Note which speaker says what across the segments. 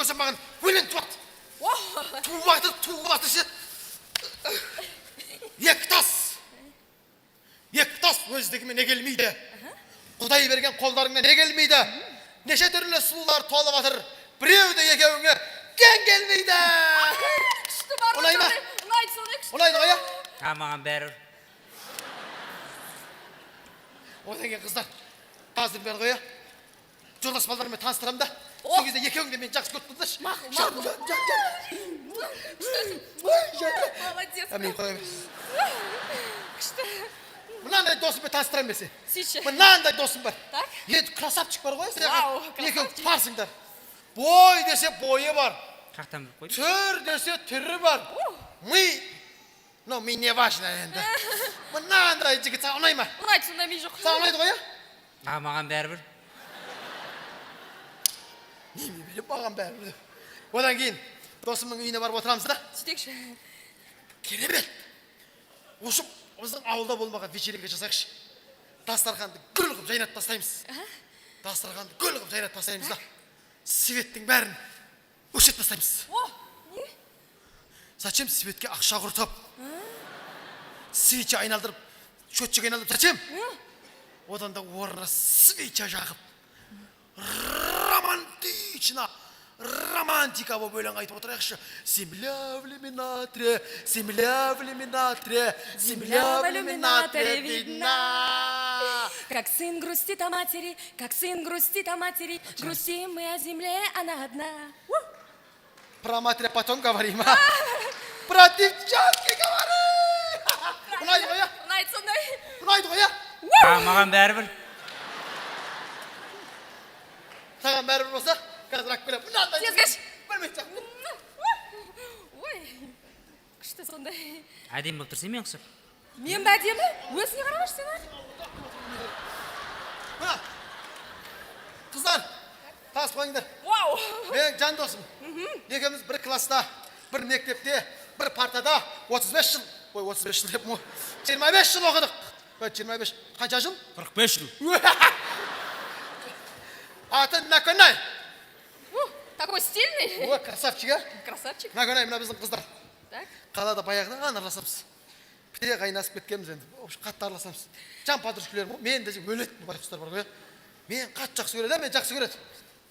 Speaker 1: көрсем маған өлең туады. Туып екі тас өздігімен не келмейді. Құдай берген қолдарыңмен не келмейді. Неше түрлі сұлулар толып жатыр. Біреуді екеуіңе кен келмейді. Ұнай ма? Ұнайды ғой,
Speaker 2: А, маған бәрібір.
Speaker 1: Одан кейін қыздар, қазір бәрі ғой, жолдас балдарымен таныстырамын да. Сол кезде екеуіңде мен жақсы көріп тұрдыш.
Speaker 3: Молодец.
Speaker 1: Мынандай досыммен таныстырам бесе.
Speaker 3: Сөйтші.
Speaker 1: Мынандай досым бар.
Speaker 3: Так.
Speaker 1: Енді красавчик бар ғой.
Speaker 3: Вау,
Speaker 1: Екеуің
Speaker 3: красавчик.
Speaker 1: парсыңдар. Бой десе бойы бар.
Speaker 2: Қақтан біліп қойды.
Speaker 1: Түр десе түрі бар. Ми не важно енді. Мынандай жігіт саған ұнай ма?
Speaker 3: Ұнайды, сонда мен жоқ.
Speaker 1: Саған ұнайды ғой,
Speaker 2: А, маған бәрібір.
Speaker 1: Неме біліп маған бәрі. Одан кейін досымның үйіне барып отырамыз да.
Speaker 3: Сөйтекші.
Speaker 1: Керемет. Осы біздің ауылда болмаған вечеринка жасайықшы. Дастарханды гүл қылып жайнатып тастаймыз. Дастарханды гүл қылып жайнатып тастаймыз да. Светтің бәрін өшет тастаймыз.
Speaker 3: Не?
Speaker 1: Зачем светке ақша құртып? Свеча айналдырып, счетчик айналдырып, зачем? Одан да орнына свеча жағып. Романтика болып өлең айтып отырайықшы. Земля в иллюминаторе, земля в иллюминаторе, земля в иллюминаторе видна.
Speaker 3: Как сын грустит о матери, грустим мы о земле, она одна.
Speaker 1: Про матери потом говорим, а? Про девчонки говорим! Ұнайды ғой,
Speaker 3: Ұнайды, сондай.
Speaker 1: Ұнайды ғой,
Speaker 2: А, маған бәрібір.
Speaker 1: Саған бәрібір болса, қазір ақ келем.
Speaker 3: Тезгеш.
Speaker 1: Білмейді.
Speaker 3: Ой, күшті сондай.
Speaker 2: Әдем болып тұрсың мен ұқсап.
Speaker 3: Мен бе әдемі? Өзіне қарамаш сен,
Speaker 1: Мына, қыздар, тас қойыңдар.
Speaker 3: Вау!
Speaker 1: Мен жан досым. Екеуміз бір класста, бір мектепте, бір партада 35 жыл. Ой, 35 жыл деп, 25 жыл оқыдық. 25, қанша жыл?
Speaker 2: 45 жыл.
Speaker 1: Аты Наконай.
Speaker 3: Такой стильный.
Speaker 1: Ой, красавчик, а?
Speaker 3: Красавчик.
Speaker 1: Наконай, мына біздің қыздар.
Speaker 3: Так.
Speaker 1: Қалада баяғыдан араласамыз. Біте қайнасып кеткенбіз енді. Қатты араласамыз. Жан подружкаларым, мен де өледі бар қыздар бар ғой. Мен қатты жақсы көреді, мен жақсы көреді.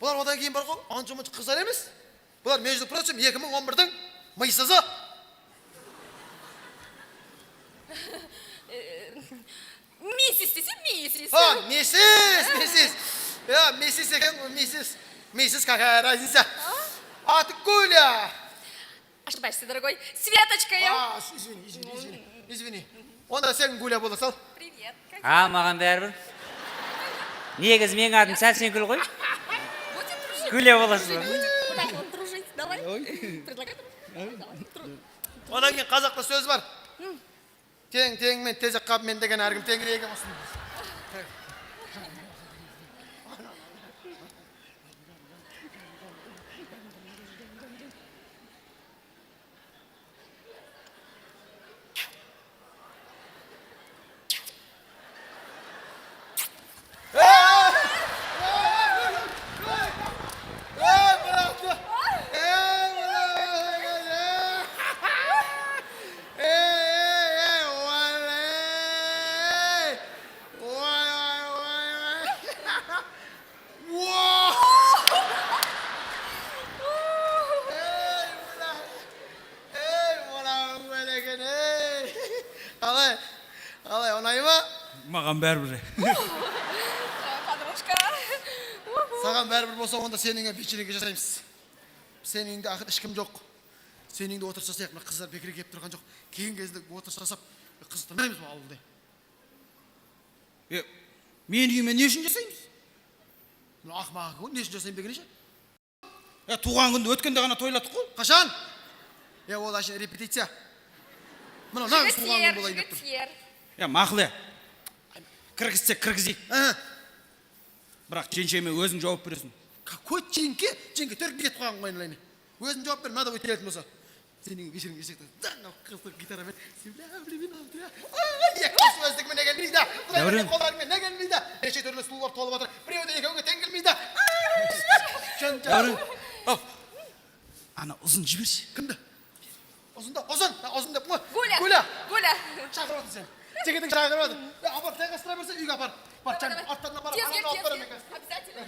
Speaker 1: Бұлар одан кейін бар ғой, анша-мұнша қыздар емес. Бұлар между прочим 2011-дің мыйсызы.
Speaker 3: Миссис десе, миссис.
Speaker 1: Миссис. Я, миссис екен, миссис. Миссис, какая разница? Аты Гуля.
Speaker 3: Ошибаешься, дорогой. Светочка я.
Speaker 1: Извини. Онда сен Гуля бола сал.
Speaker 3: Привет.
Speaker 2: А, маған бәрібір. Негіз мен адым сәл сен күл ғой.
Speaker 3: Будем дружить.
Speaker 2: Гуля боласың.
Speaker 3: Вот так вот дружить. Давай. Предлагай.
Speaker 1: Одан кейін қазақта сөз бар. Тең-теңмен тезек қабымен деген әркім теңірегі болсын. Қалай, ұнай ма?
Speaker 2: Маған бәрібір.
Speaker 3: Подружка.
Speaker 1: Саған бәрібір болса, онда сеніңе вечеринка жасаймыз. Сенің үйіңде ақыр ешкім жоқ. Сенің үйіңде отырыс жасайық, мына қыздар бекерге келіп тұрған жоқ. Кейін кезінде отырыс жасап, қыз тұрмаймыз ба ауылда?
Speaker 4: Мен үйіме не үшін жасаймыз?
Speaker 1: Ақымақ ғой, не үшін жасаймын дегенше?
Speaker 4: Туған күнді өткенде ғана тойлаттық қой.
Speaker 1: Қашан? Ол әшін репетиция. Мына нағыз туған күн болайын деп тұр.
Speaker 4: Мақылы. Кіргізсек кіргізейік. Бірақ женшеме өзің жауап бересің.
Speaker 1: Какой женке? Женке төргі кет қойған қойын. Өзің жауап бер, надо өтелетін болса. Сенің вечерің кешекті. Даңғау қызды гитарамен. Еккіз өздігімен не келмейді. Құдаймен қолдарымен не келмейді. Неше түрлі сұлулар толып отыр. Біреуді екеуге тең келмейді.
Speaker 4: ана ұзын жіберші.
Speaker 1: Кімді? Ұзын деп қой.
Speaker 3: Гуля.
Speaker 1: Гуля.
Speaker 3: Гуля.
Speaker 1: Шақырып отыр сен. Жігітің шақырып отыр. Апар, тайғастыра берсе үйге апар. Бар,
Speaker 3: Давай,
Speaker 1: жаң,
Speaker 3: давай.
Speaker 1: аттарына бар.
Speaker 3: Тезге,
Speaker 1: алып барамын
Speaker 3: тезге.
Speaker 1: мен.
Speaker 3: Обязательно.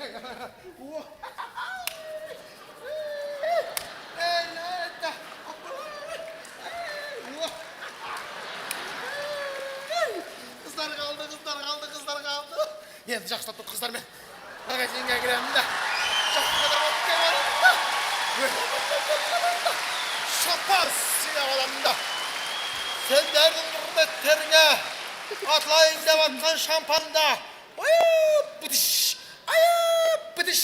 Speaker 1: Қыздар қалды. Енді жақсылап тұр қыздармен. Магазинге кіремін да. Шапас сия аламын да. Сендердің құрметтеріңе атылайын деп атқан шампанда. Бітіш. Бітіш.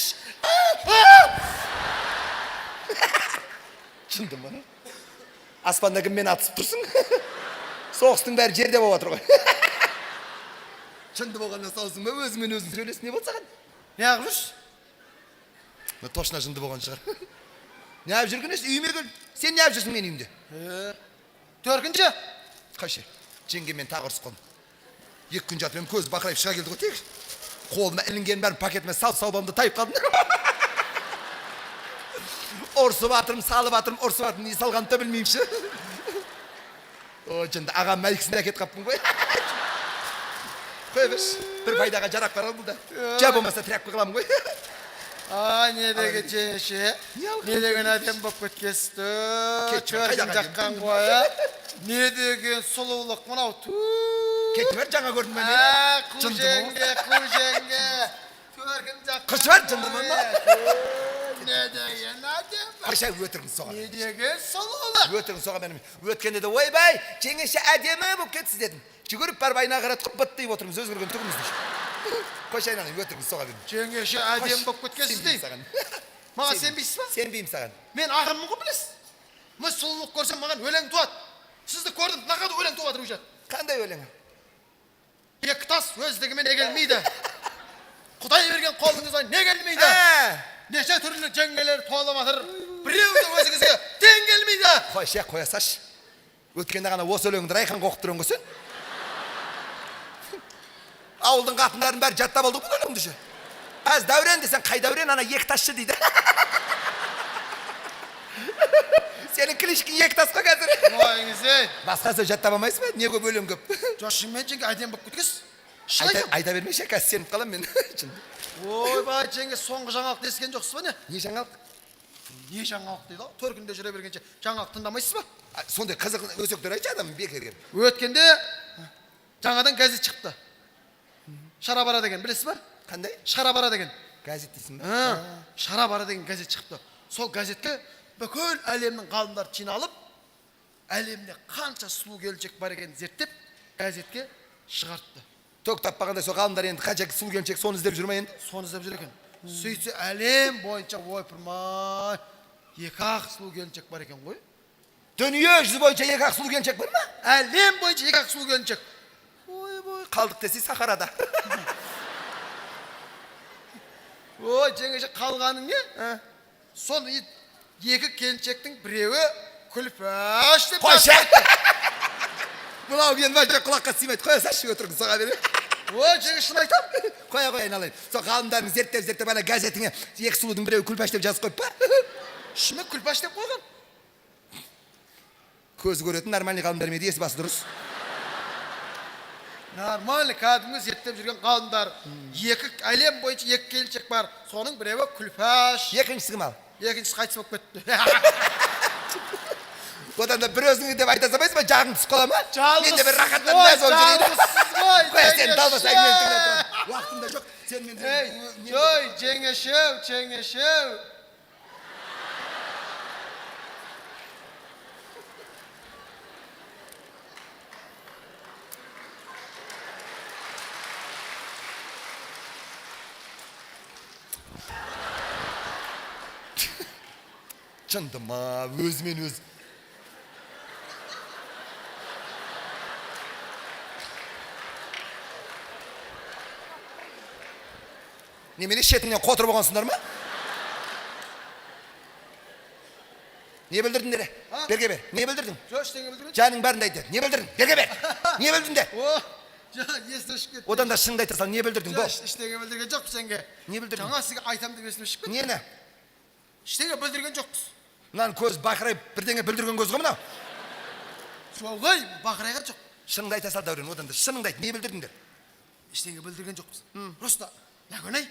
Speaker 5: Шынды ма? Аспанда кіммен атысып тұрсың? Соғыстың бәрі жерде болып отыр ғой. Шынды болғаннан салсың ба, өзімен өзің сөйлесін, не болды саған?
Speaker 1: Не ағып жүрсіз?
Speaker 5: Точно жынды болған шығар. Не ағып жүрген еш, үйіме кел. Сен не ағып жүрсің мен үйімде?
Speaker 1: Төркінші?
Speaker 5: Қайшы, жеңгемен тағы ұрысып қалдым. 2 күн жатып, көз бақырайып шыға келді ғой тек. Қолыма ілінген бәрін пакетіме салбамды тайып қалдым. Ұрсып атырым, салып атырым, ұрсып атырым, не салғанды да білмеймші. О, жынды, ағам мәлікісін әкет қаппын ғой. Қой берш, бір пайдаға жарақ бар бұл да. Жа болмаса тряпка қыламын ғой.
Speaker 1: Не деген жеңеше, не деген әдем болып кеткесті, чөрген жаққан қоя, не деген сұлулық мынау,
Speaker 5: Кетті бер, жаңа көрдім мен мені.
Speaker 1: қу жеңге, төрген жаққан
Speaker 5: Қыршы бар, жынды ма?
Speaker 1: Не деген әдем бар,
Speaker 5: Қырша өтіргін соға.
Speaker 1: не деген сұлулық.
Speaker 5: Өтіргін соға менің. Өткенде де, ойбай, жеңеше әдемі болып кетсіз дедім. Жүгіріп барып айна қарат құппыт дейіп отырмыз, өз көрген түгімізді. Қойшы айналайын, өтіргін соға берім.
Speaker 1: Жеңеше әдем болып кеткесіз дейм. Маған сенбейсіз ба?
Speaker 5: Сенбеймін саған.
Speaker 1: Мен ақынмын ғой білесіз. Мен сұлулық көрсем маған өлең туады. Сізді көрдім, нақады өлең туады уже.
Speaker 5: Қандай өлеңі?
Speaker 1: Екі тас өздігімен не келмейді. Құдай берген қолыңызға не келмейді. Неше түрлі жеңгелер толып жатыр. Біреуі де өзіңізге тең келмейді.
Speaker 5: Қойшы, қоя саш. Өткенде ғана осы өлеңді райқан қоқып тұрын ғой сен. Ауылдың қатындарын бәрі жаттап алдық бұл өлеңді ше. Аз дәурен десен, қай дәурен ана екі тасшы дейді. Сенің клишкің екі тас қой қазір.
Speaker 1: Ойыңыз ей.
Speaker 5: Басқа сөз жаттап алмайсың ба? Не көп өлең көп.
Speaker 1: Жошыңмен жеңге әдем болып кеткесіз.
Speaker 5: Айта бермеші, қазір сеніп қалам мен.
Speaker 1: Ойбай жеңге соңғы жаңалық дескен жоқсыз ба не?
Speaker 5: Не жаңалық?
Speaker 1: Не жаңалық дейді? Төркінде жүре бергенше жаңалық тыңдамайсыз ба?
Speaker 5: Сондай қызық өсектер айтшы адам бекерге.
Speaker 1: Өткенде жаңадан газет шықты. Шарабара деген білесіз ба?
Speaker 5: Қандай?
Speaker 1: Шарабара деген.
Speaker 5: Газет дейсің ба?
Speaker 1: Шарабара деген газет шықты. Сол газетке бүкіл әлемнің ғалымдары жиналып, әлемде қанша сұлу келіншек бар екенін зерттеп, газетке шығартты.
Speaker 5: Төк таппағандай сол ғалымдар енді қанша сұлу келіншек соны іздеп жүр ме енді?
Speaker 1: Соны іздеп жүр екен. Сөйтсе әлем бойынша ойпырмай, 2-ақ сұлу келіншек бар екен ғой.
Speaker 5: Дүние жүзі бойынша 2-ақ сұлу келіншек бар ма?
Speaker 1: Әлем бойынша 2-ақ сұлу келіншек.
Speaker 5: Ой, қалдық десе Сахарада.
Speaker 1: Ой, жеңеше қалғаның не? Соны 2 келіншектің біреуі күлпәш деп
Speaker 5: Қойшы! Бұлау енді бәлде құлаққа сыймайды. Қоя сашы өтіргін соға бере.
Speaker 1: Ой, жеңеше шын айтам.
Speaker 5: Қоя айналайын. Сол ғалымдарын зерттеп ана газетіңе 2 сұлудың біреуі күлпәш деп жазып қойып па?
Speaker 1: Шыны күлпәш деп қойған.
Speaker 5: Көзі көретін нормальный ғалымдар еді, есі басы дұрыс.
Speaker 1: Нормальный кәдімгі зерттеп жүрген ғалымдар. Әлем бойынша 2 келіншек бар. Соның біреуі күлпәш.
Speaker 5: Екіншісі кім ал?
Speaker 1: Екіншісі қайтыс болып кетті.
Speaker 5: Одан да бір өзіңе деп айта салмайсың ба? Жағың түсіп қала ма? Мен де бір рахаттан
Speaker 1: ғой,
Speaker 5: мәз болып жүрейін.
Speaker 1: жалғызсыз ғой,
Speaker 5: Қоя сен далбас
Speaker 1: жеңеше.
Speaker 5: әңгімені тыңдап тұрам. Уақытым да жоқ. Сен мен
Speaker 1: Ой, жеңешеу, жеңешеу.
Speaker 5: Шынды ма, өзімен өз. Немене шетіңнен қотыр болғансыңдар ма? Не білдірдің дере? Берге бер. Не білдірдің?
Speaker 1: Жоқ, ештеңе білдірген.
Speaker 5: Жаның бәрінде айты. Не білдірдің? Берге бер. Не білдің де?
Speaker 1: Есті ішіп кетті.
Speaker 5: Одан да шыныңды айта сал. Не білдірдің? Бол.
Speaker 1: Ештеңе білдірген жоқпыз сенге.
Speaker 5: Не білдірдің?
Speaker 1: Жаңа сізге айтам деп есім ішіп кетті.
Speaker 5: Нені?
Speaker 1: Ештеңе білдірген жоқпыз.
Speaker 5: мынаның көз бақырайып бірдеңе білдірген көз ғой мынау.
Speaker 1: сол ғой бақырайған жоқ.
Speaker 5: Шыныңды айта сал Дәурен, одан да шыныңды айт, не білдірдіңдер?
Speaker 1: Ештеңе білдірген жоқпыз. Просто Наконай,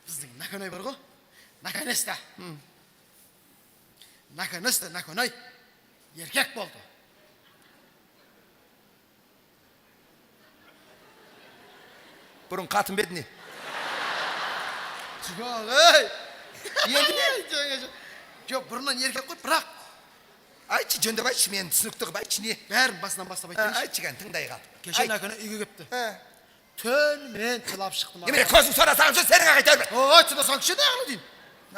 Speaker 1: біздің Наконай бар ғой, Наконеста. Наконеста, Наконай еркек болды.
Speaker 5: Бұрын қатын беді не?
Speaker 1: Жоқ, ей! Енді не? Жоқ, бұрыннан еркек қой, бірақ
Speaker 5: Айтшы, жөндеп айтшы, мен түсінікті қып айтшы не?
Speaker 1: бәрін басынан бастап айтайыншы.
Speaker 5: Айтшы кән, тыңдай қал.
Speaker 1: Кеше Наконай үйге кепті. Түнімен жылап шықтым.
Speaker 5: Немене көзің сора саған сөз сенің қайта берме.
Speaker 1: Ой, сұрасаң саңшы неғылы деймін.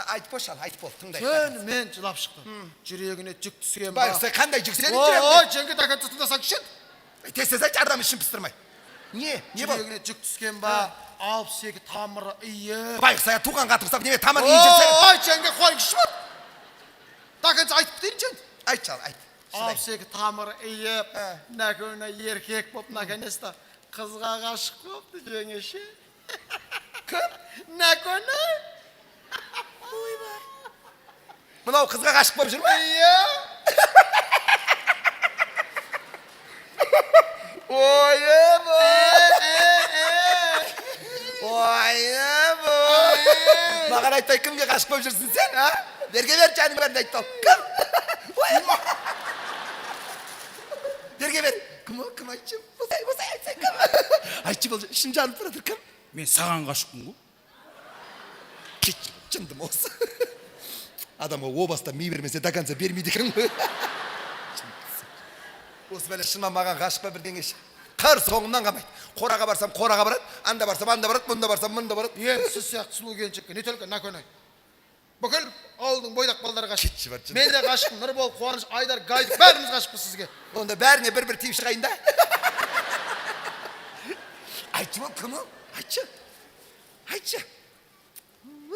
Speaker 5: Айтып бол шал, айтып бол, тыңдай.
Speaker 1: Түнімен жылап шықтым. Жүрегіне жүк түскен ба.
Speaker 5: Байқұс, қандай жүк сенің
Speaker 1: Ой,
Speaker 5: жүрегіңе?
Speaker 1: жеңге тақын тұтындасаңшы.
Speaker 5: Тез айтшы, адам ішін пыстырмай. Не бол?
Speaker 1: Жүрегіне жүк түскен ба, 62 тамыры үйіп.
Speaker 5: Байқұс, туған қатын ұстап, неме тамыр үйіп жүрсен?
Speaker 1: Ой, жеңге қойыңшы бар. Тақын айтып дейін жеңді.
Speaker 5: Айт шал, айт.
Speaker 1: 62 тамыры үйіп, Наконай еркек боп, Наконеста қызға ғашық бопты жеңеше.
Speaker 5: Кім?
Speaker 1: Наконай.
Speaker 5: Мынау қызға ғашық болып жүр ме?
Speaker 1: Иә.
Speaker 5: Ойым, ойым, маған айтпай кімге ғашық болып жүрсің сен, а? Берге бер, жаның бәрін айтты ал. Кім? Берге бер. Кім айтшы? Осай айтсай кім? Айтшы бол, ішін жанып тұратыр кім?
Speaker 4: Мен саған ғашықпын ғой.
Speaker 5: Кет, жындым осы. Адамға о баста ми бермесе, до конца бермейді екен ғой. Осы бәле шынымен маған ғашық па бірдеңе. Қыр соңымнан қамайды. Қораға барсам қораға барады, анда барсам анда барады, мұнда барсам мұнда барады.
Speaker 1: Енді сіз сияқты сұлу келіншекке не только Наконай. Бүкіл ауылдың бойдақ балдары ғашық.
Speaker 5: Кетші бар,
Speaker 1: Мен де ғашықпын, Нұрбол, Қуаныш, Айдар, Гайдық, бәріміз ғашықпыз сізге.
Speaker 5: Онда бәріне бір-бір тиіп шығайын да. Айтшы бол, кім ол? Айтшы. Айтшы.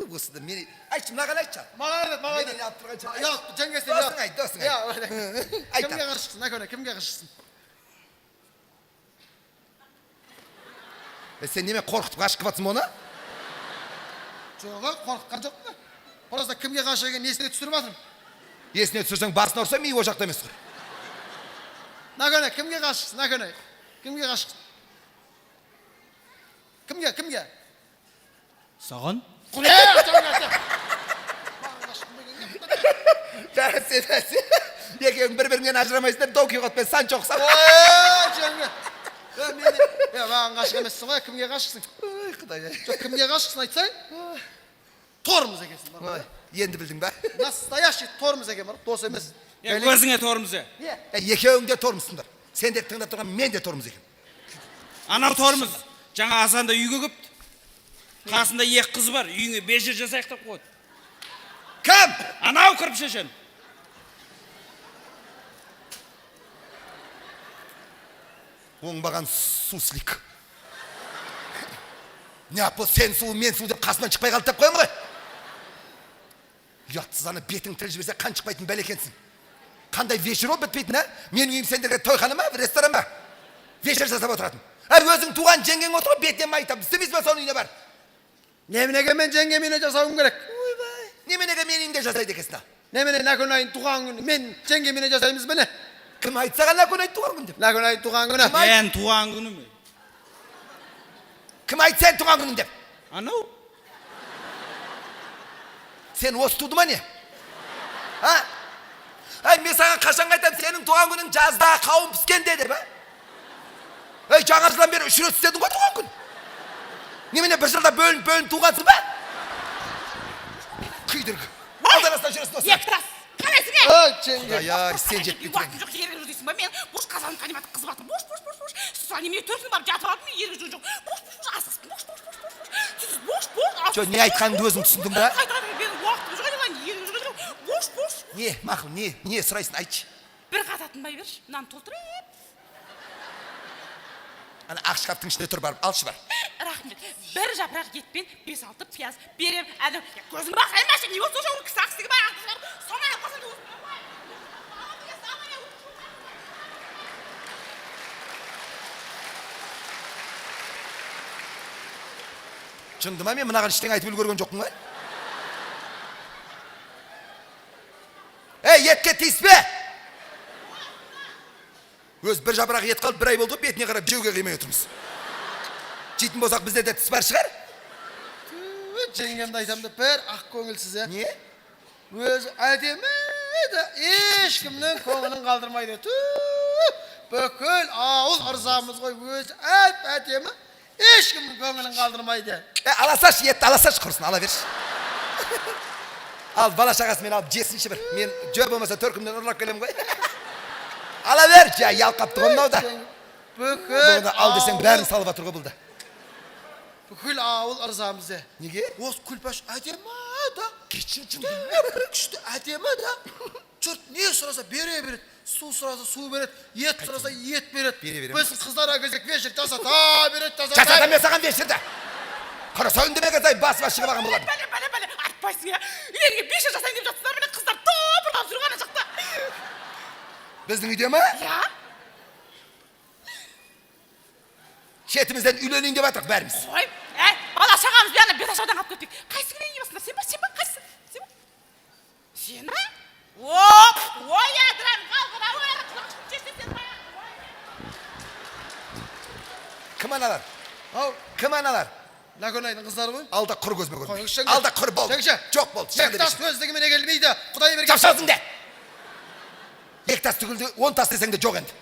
Speaker 5: Осы да мені... Айтшы, мынаған айтшы.
Speaker 1: Маған айт, маған
Speaker 5: Менен алып тұрған
Speaker 1: айт. Жоқ, жеңгесіне
Speaker 5: Досың айт, досың айт.
Speaker 1: Кімге ғашықсың, Наконай, кімге ғашықсың?
Speaker 5: Сен неме қорқытып ғашық қылып оны?
Speaker 1: Жоға, қорқытқан жоқ па? Просто кімге ғашық екен есіне түсіріп жатырмын.
Speaker 5: Есіне түсірсең басын ұрса, ми о жақта емес қой.
Speaker 1: Наконай, кімге ғашықсың, Наконай? Кімге ғашықсың? Кімге?
Speaker 4: Саған?
Speaker 5: Бәсе. Екеуің бір-біріңнен ажырамайсыңдар, доки қотпен сан жоқсам.
Speaker 1: Маған ғашық емессің ғой, кімге ғашықсың?
Speaker 5: Ой, құдай.
Speaker 1: Жоқ, кімге ғашықсың айтсаң? Тормыз екенсің бар ғой.
Speaker 5: Енді білдің ба?
Speaker 1: Настоящий тормыз екен бар, дос емес.
Speaker 4: Көзіңе торымызы.
Speaker 5: Екеуің де тормысыңдар. Сендер тыңдап тұрған мен де тормыз екен.
Speaker 4: Анау торымыз. Жаңа Азанда үйге көпті. Қасында екі қыз бар, үйіңе бежер жасайық деп қойды.
Speaker 5: Кім?
Speaker 4: Анау кіріп шешен.
Speaker 5: Оңбаған суслик. Не апыл сен су, мен су деп қасынан шықпай қалды деп қоям ғой. Ұятсыз ана бетің тіл жіберсе қан шықпайтын бәлекенсің. Қандай вечер ол бітпейтін, а? Менің үйім сендерге тойхана ма, ресторан ба? Вечер жасап отыратын. Өзің туған жеңгең отыр ғой, бетінен майтап. Істемейсің ба соның үйіне бар?
Speaker 1: Неменеге мен жеңгем үйіне жасауым керек?
Speaker 5: Ойбай. Неменеге мен үйімде жасайды екенсің да?
Speaker 1: Немене Наконайдың туған күні мен жеңгем үйіне жасаймыз біне?
Speaker 5: Кім айтса ғана Наконай туған күн деп?
Speaker 1: Наконайдың туған күні.
Speaker 4: Мен туған күні ме?
Speaker 5: Кім айтса туған күнін деп?
Speaker 4: Анау?
Speaker 5: Сен осы туды ма не? Мен саған қашан айтам, сенің туған күнің жазда қауын піскенде деп, жаңа жылдан бері 3 рет істедің ғой туған күн. Немене бір жылда бөлін туғансың ба? Күйдіргі. Алданастан жүресің осы.
Speaker 3: Ектас, қарайсың е?
Speaker 1: Жеңге.
Speaker 5: Ай, сен жетпей тұрған.
Speaker 3: Уақытым жоқ, ерге жүр дейсің ба? Мен бош қазанын қанематып қызып атым. Бош. Сіз немене төртін барып жатып алдым, ерге жүр жоқ. Бош, асасын. Бош.
Speaker 5: Жо, не айтқаныңды өзің түсіндің ба?
Speaker 3: Айтқаным, мен уақытым жоқ, ерге жүр жоқ. Бош.
Speaker 5: Не, мақұл, не сұрайсың, айтшы.
Speaker 3: Бір қататын бай берші, мынаны толтырып.
Speaker 5: Ана ақ шкаптың ішінде тұр барып, алшы бар.
Speaker 3: Рахмет. Бір жапырақ етпен 5-6 пияз берем. Әдім, көзім бақаймашы, не осы жоғыр кісі ақсығы бай ақтығар. Самай алқасын да
Speaker 5: Жынды ма, мен мынаған іштен айтып үлгерген жоқпын ғой? Өз бір жапырақ ет қалып, бір ай болды, бетіне қарап жеуге қимай отырмыз. Жейтін болсақ бізде де тіс бар шығар.
Speaker 1: Жеңгемді айтам деп бір ақ көңілсіз, ә?
Speaker 5: Не?
Speaker 1: Өзі әдемі еді, ешкімнің көңілін қалдырмайды. Бүкіл ауыл ырзамыз ғой, өзі әдемі, ешкімнің көңілін қалдырмайды.
Speaker 5: Аласаш, етті аласаш құрсын, ала берші. Ал бала шағасымен алып жесінші бір. Мен жө болмаса төркімден ұрлап келем ғой. Ала бер, жа ялқапты ғонмауда.
Speaker 1: Бүкіл
Speaker 5: Ал десең бәрін салып атыр ғой бұлда.
Speaker 1: бүкіл ауыл ырзамыз.
Speaker 5: Неге?
Speaker 1: Осы күлпаш әдемі да.
Speaker 5: Кешір
Speaker 1: Бір күшті әдемі да. Жұрт не сұраса бере береді. Су сұраса су береді. Ет сұраса ет береді.
Speaker 5: Бере берем.
Speaker 1: Біздің қыздар әгізек вечер жасата береді,
Speaker 5: Жасата мен саған вечерді. Қараса үндемеге сай басыма шығып аған болады.
Speaker 3: Бәле, айтпайсың, я. Үйлеріңе 5 жыл жасайын деп жатсыздар, міне қыздар топырдан жүрген ана жақта.
Speaker 5: Біздің үйде ма?
Speaker 3: Я?
Speaker 5: Шетімізден үйленейін деп атық бәріміз.
Speaker 3: Ой, бала шағамыз бәріне бет ашаудан қалып кеттік. Қайсы күнен ебасыңдар, сен ба, қайсы? Сен ба? Ой, әдірән, қалғыра, ой, құлақшын жесен сен ба?
Speaker 5: Кім аналар?
Speaker 1: Ау,
Speaker 5: Кім аналар?
Speaker 1: Лаконайдың қыздары ғой.
Speaker 5: Алда құр көзіме көрме.
Speaker 1: Қойыңызшы.
Speaker 5: Алда құр болды.
Speaker 1: Жеңше.
Speaker 5: Жоқ болды.
Speaker 1: Ектас төздігімене келмейді. Құдай берген.
Speaker 5: Жапшаздың де. Ектас түгілді, 10 тас десең де жоқ енді.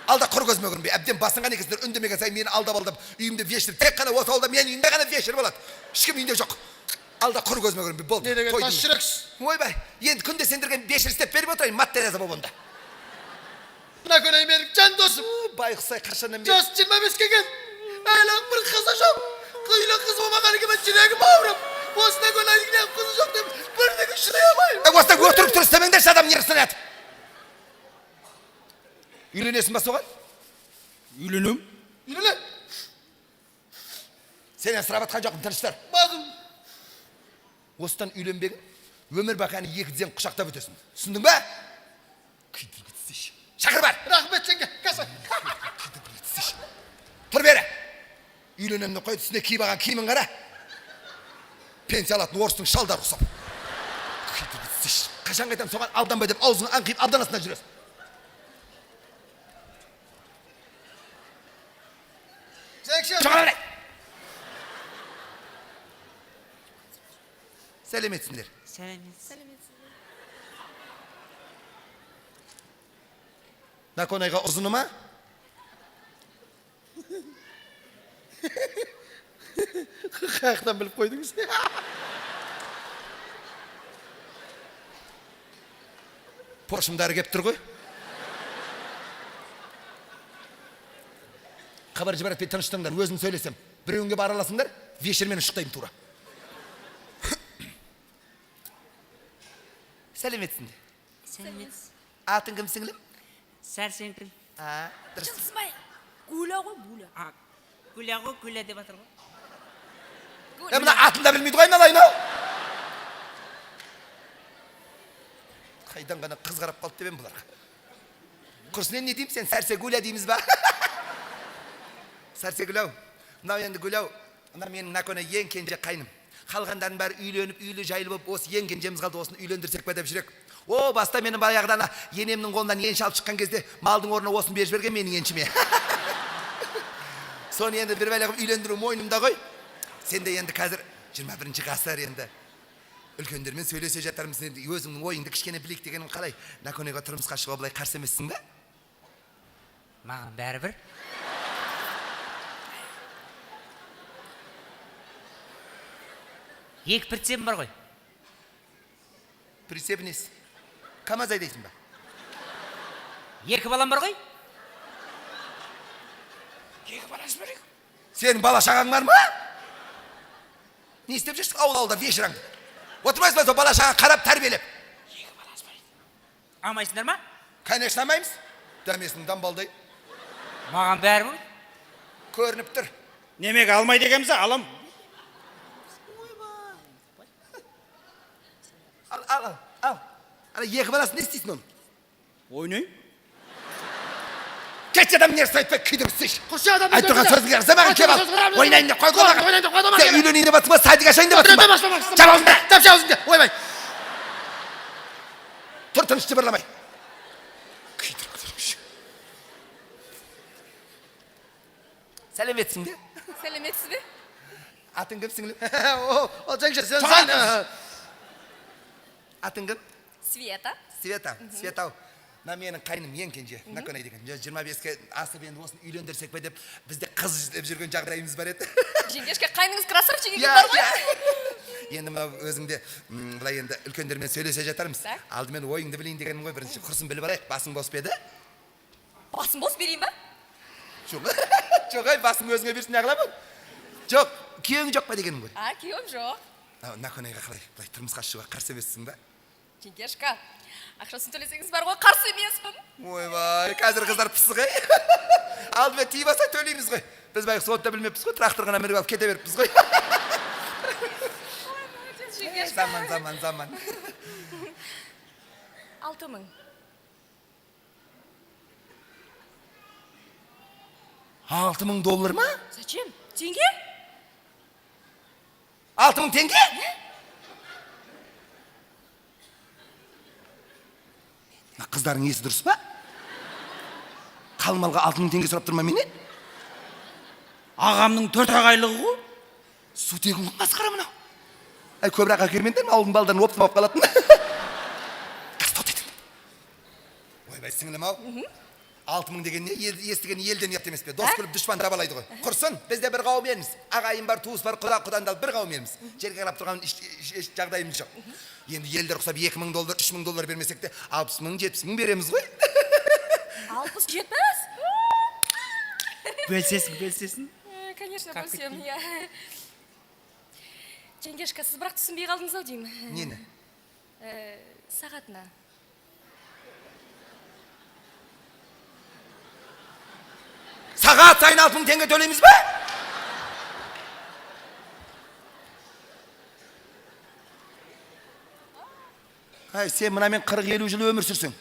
Speaker 5: Алда құр көзіме көрме. Әбден басынған екесіңдер үндемеген сай мені алдап алдап үйімде вечер. Тек қана осы ауылда мен үйімде ғана вечер болады. Ешкім үйінде жоқ. Алда құр көзіме көрме. Болды.
Speaker 1: Не деген тас жүрексіз.
Speaker 5: Ойбай, енді күнде сендерге вечер істеп беріп отырайын. Мат тереза болып онда.
Speaker 1: Лаконай менің жан досым.
Speaker 5: Байқұсай қашаннан бері.
Speaker 1: Жас 25 келген. Әлің бір қызы жоқ. Қилы қыз болмаған екен, мен жүрегім ауырып. Осы Лаконайдың қызы жоқ деп бірдегі шыдай алмаймын.
Speaker 5: Осыда өтірік тұрыс демеңдерші адам нерсін әт. Үйленесің ба соған?
Speaker 4: Үйленем.
Speaker 1: Үйлен.
Speaker 5: Сенен сұрап атқан жоқпын, тыныштар.
Speaker 1: Бадым.
Speaker 5: Осыдан үйленбегін, өмір бақаны екі тізен құшақтап өтесің. Түсіндің ба? Күйдіргітсеш. Шақыр бар.
Speaker 1: Рахмет сенге. Каса.
Speaker 5: Күйдіргітсеш. Тұр бері. Үйленемді қой, түсіне киіп алған киімін қара. Пенсия алатын орыстың шалдар ұқсап. Күйдіргітсеш. Қашан қайтам соған алданбай деп аузыңа аңқиып алданасына жүресің. Жоғар бері. Сәлеметсіңдер. Наконайға ұзыны ма?
Speaker 1: Қаяқтан біліп қойдыңыз.
Speaker 5: Поршымдары кеп тұр ғой. Хабар жібаратпай тыныштыңдар, өзім сөйлесем. Біреуінге бараласыңдар, вечермен ұшықтайым тура. Сәлеметсіңдер. Атын кім сіңлім?
Speaker 2: Сәрсенкіл.
Speaker 5: Дұрыс.
Speaker 3: Жылсымай, гуля ғой, гуля.
Speaker 2: Гуля ғой, гуля деп атыр ғой.
Speaker 5: Мына атын да білмейді ғой айналайын ау. Қайдан ғана қыз қарап қалды деп бұларға. Құрсынен не деймін сен, сәрсе гуля дейміз ба? Сәрсе гуляу. Мынау енді гуляу. Мына менің Накона ең кенже қайным. Қалғандарын бәрі үйленіп, үйлі жайлы болып, осы ең кенжеміз қалды, осыны үйлендірсек па деп жүрек. О, баста менің баяғыдан енемнің қолынан енші алып шыққан кезде малдың орнына осын беріп жіберген менің еншіме. Соны енді бір бәле қылып үйлендіру мойнымда ғой. Сен де енді қазір 21-ші ғасыр енді үлкендермен сөйлесе жатармыз, енді өзіңнің ойыңды кішкене білейік дегенім қалай? Наконеға тұрмысқа шығуға былай қарсы емессің ба?
Speaker 2: Маған бәрібір. Екі прицебім бар ғой.
Speaker 5: Прицеп несі? КамАЗ айдайсың ба?
Speaker 2: Екі балам бар ғой.
Speaker 5: Екі баласы бар. Сенің бала шағаң бар ма? Не істеп жүрсің ауыл-ауылда вечераңды? Отырмайсың ба сол бала шағаң қарап тәрбиелеп? Екі баласы бар.
Speaker 2: Алмайсыңдар ма?
Speaker 5: Конечно алмаймыз. Дәмесінің дамбалдай.
Speaker 2: Маған бәрібір.
Speaker 5: Көрініп тұр.
Speaker 4: Немеге алмай дегенімізді алам.
Speaker 5: Ал. Ана екі баласы не істейсің оны?
Speaker 4: Ойнайым.
Speaker 5: Кетші адам нерсі айтпай күйдіргізсейші.
Speaker 1: Құршы адам
Speaker 5: Айт тұрған сөзіңе қарсы маған кеп ал. Ойнайын деп қой қолаға. Сен үйленейін деп атсың ба, садик ашайын деп атсың ба? Жап аузыңда.
Speaker 1: Тапшы аузыңда. Ойбай.
Speaker 5: Тұр тыныш жыбырламай. Сәлеметсің бе?
Speaker 6: Сәлеметсіз бе?
Speaker 5: Атың кім сіңлім?
Speaker 1: О, жеңше, сен
Speaker 4: Тұрған
Speaker 1: сан.
Speaker 5: Атың кім?
Speaker 6: Света.
Speaker 5: Света. Светау. Мына менің қайным ең кенже. Наконай деген. 25-ке асып енді осыны үйлендірсек пе деп бізде қыз іздеп жүрген жағдайымыз бар еді.
Speaker 6: Жеңгешке қайныңыз красавчик екен бар ғой?
Speaker 5: Енді мынау өзіңде былай енді үлкендермен сөйлесе жатармыз.
Speaker 6: Так.
Speaker 5: Алдымен ойыңды білейін дегенім ғой. Бірінші құрсын біліп алайық. Басың бос па еді?
Speaker 6: Басым бос берейін ба?
Speaker 5: Жоқ. Жоқ, ай, басың өзіңе берсін ағыламын. Жоқ, күйеуің жоқ па дегенім ғой.
Speaker 6: Күйеуім жоқ.
Speaker 5: Наконайға қалай? Былай тұрмысқа шығуға қарсы емессің ба?
Speaker 6: Жеңгешка, ақшасын төлесеңіз бар ғой, қарсы емеспін.
Speaker 5: Ойбай, қазір қыздар пысық, ай. Алдымен тиіп алса төлейміз ғой. Біз байық сотта білмеппіз ғой, трактор ғана мініп алып кете беріппіз ғой.
Speaker 6: Жеңгешка.
Speaker 5: Заман.
Speaker 6: 6000.
Speaker 5: 6000 доллар ма?
Speaker 6: Зачем? Теңге?
Speaker 5: 6000 теңге? Қыздардың есі дұрыс па? Қалмалға 6000 теңге сұрап тұрма менен?
Speaker 4: Ағамның 4 ағайлығы ғой.
Speaker 5: Су тегін масқара мынау. Ай, көбірек әкелмендер, ауылдың балдарын оптым алып қалатын. Қастау дедім. Ойбай, сіңілім ау. 6000 деген не? Естіген елден ұят емес пе? Дос күліп дұшпан табалайды ғой. Құрсын, бізде бір қауым елміз. Ағайын бар, туыс бар, құдандал бір қауым елміз. Жерге қарап тұрған еш жағдайымыз жоқ. Енді елдер құсап 2000 доллар, 3000 доллар бермесек те 60 000, 70 000 береміз ғой.
Speaker 6: 60
Speaker 2: Бөлсесің.
Speaker 6: Конечно, бөлсем, иә. Жеңгешка, сіз бірақ түсінбей қалдыңыз ау деймін.
Speaker 5: Нені?
Speaker 6: Сағатына.
Speaker 5: Сағат сайын 6000 теңге төлейміз бе? Ай, сен мұнамен 40-50 жыл өмір сүрсің.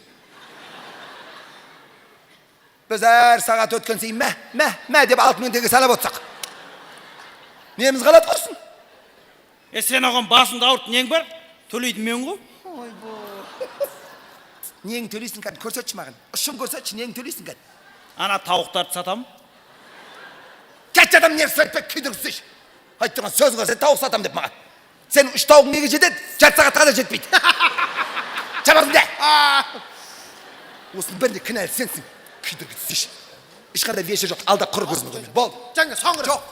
Speaker 5: Біз әр сағат өткен сейін мә деп 6000 теңге салап отсақ. Неміз қалады құрсын?
Speaker 4: Сен оған басыңды ауырт, нең бар? Төлейді мен ғой.
Speaker 5: Нең төлейсің кәді, көрсетші маған. Ұшын көрсетші, нең төлейсің кәді.
Speaker 4: Ана тауықтарды сатам.
Speaker 5: Кәтші адам нерсі айтпай күйдіргізсейші. Айттырған сөзің сен тауық сатам деп маған. Сен 3 тауық неге жетеді, жарты сағатқа да жетпейді. Жабардың да. Осының бірінде кінәлі сенсің. Күйдіргізсейші. Ешқандай веші жоқ, алда құр көзімді көрмейді. Бол.
Speaker 1: Жаңа соңғы.
Speaker 5: Жоқ.